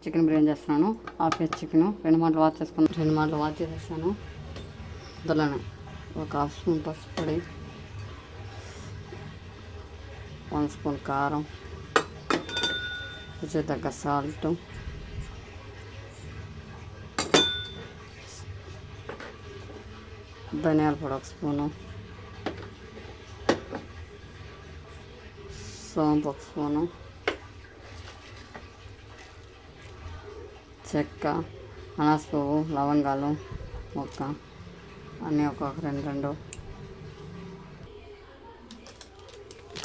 Chicken biryani చేస్తున్నాను. Half KG chicken 2 మాటలు wash చేసుకున్నాను. 2 మాటలు వాష్ చేసేస్తాను. అందులోనే ఒక హాఫ్ స్పూన్ పసుపు పొడి, 1 స్పూన్ కారం, రుచి తగ్గ సాల్ట్, ధనియాల పొడి 1 స్పూను, సోంపు 1 స్పూను, చెక్క, అనాస పువ్వు, లవంగాలు మొక్క అన్నీ ఒక్కొక్క 2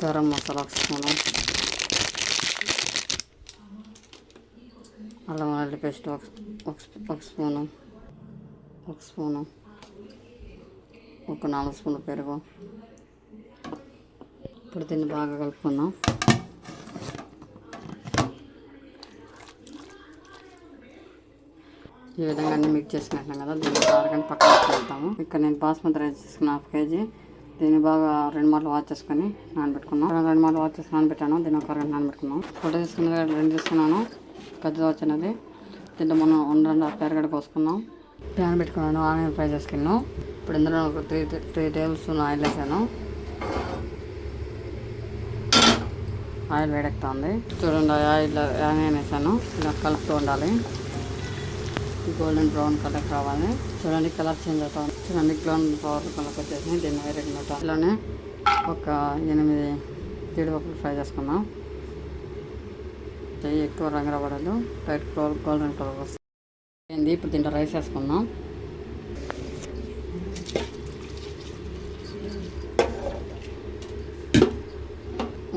గరం మసాలా 1 స్పూను, అల్లం వెల్లుల్లి పేస్ట్ 1 స్పూను, 4 స్పూన్ల పెరుగు. ఇప్పుడు దీన్ని బాగా కలుపుకుందాం. ఈ విధంగా అన్నీ మిక్స్ చేసుకుంటున్నాం కదా, దీన్ని అరగంట పక్కన పెడతాము. ఇక్కడ నేను బాస్మతి రైస్ తీసుకున్న 1/2 కేజీ. దీన్ని బాగా 2 మాటలు వాష్ చేసుకొని నానబెట్టుకున్నాం. 2 మాటలు వాష్ చేసి నానబెట్టాను. దీన్ని ఒక అరగంట నానబెట్టుకున్నాం. ఫోటో తీసుకున్నది 2 తీసుకున్నాను, పెద్దది వచ్చినది. దీంట్లో మనం 1.5 ఎరగడ్డ కోసుకున్నాం. ప్యాన్ పెట్టుకున్నాను, ఆనియన్ ఫ్రై చేసుకున్నాను. ఇప్పుడు ఇందులో ఒక 3 టేబుల్ స్పూన్ ఆయిల్ వేసాను. ఆయిల్ వేడెక్కుతుంది. చూడండి, ఆనియన్ వేసాను. ఇలా కలుపుతూ ఉండాలి. గోల్డెన్ బ్రౌన్ కలర్ రావాలి. చూడండి, కలర్ చేంజ్ అవుతుంది. చూడండి, గోల్డెన్ బ్రౌన్ కలర్ వచ్చేసి దీన్ని వేరే ఇలానే ఒక 8 జీడిపప్పులు ఫ్రై చేసుకుందాం. ఎక్కువ రంగు రావడదు, లైట్ గోల్డెన్ కలర్ వస్తుంది. ఇప్పుడు దీంట్లో రైస్ వేసుకుందాం.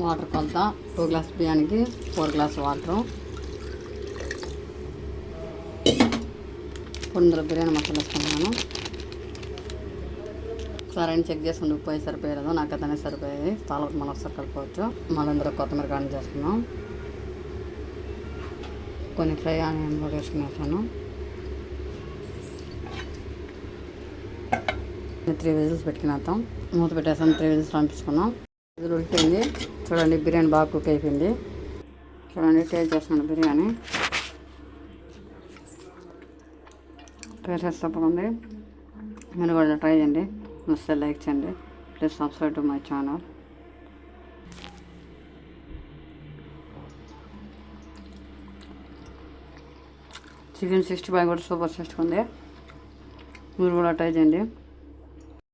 వాటర్ కొలత 2 గ్లాస్ బియ్యానికి 4 గ్లాస్ వాటరు. ఇప్పుడు ఇందులో బిర్యానీ మసాలా వేసుకుంటున్నాను. ఒకసారి అయినా చెక్ చేసుకుని ఉప్పు అయి సరిపోయేది, నాకు అతనే సరిపోయేది. తాలూకు మనం ఒకసారి కలుపుకోవచ్చు. మళ్ళీ ఇందులో కొత్తిమీర కాని చేసుకున్నాం. కొన్ని ఫ్రై ఆనియన్ కూడా వేసుకునేసాను. 3 విజిల్స్ పెట్టుకునేద్దాం. మూత పెట్టేసాను. 3 విజిల్స్ పంపించుకున్నాం. ఇది ఉడికిపోయింది. చూడండి, బిర్యానీ బాగా కుక్ అయిపోయింది. చూడండి, టేస్ట్ చేస్తున్నాను బిర్యానీ. టేస్ట్ తప్పకుండా మీరు కూడా ట్రై చేయండి. నచ్చితే లైక్ చేయండి. Please subscribe to my channel. Chicken 65 కూడా సూపర్ టేస్ట్ ఉంది. మీరు కూడా ట్రై చేయండి.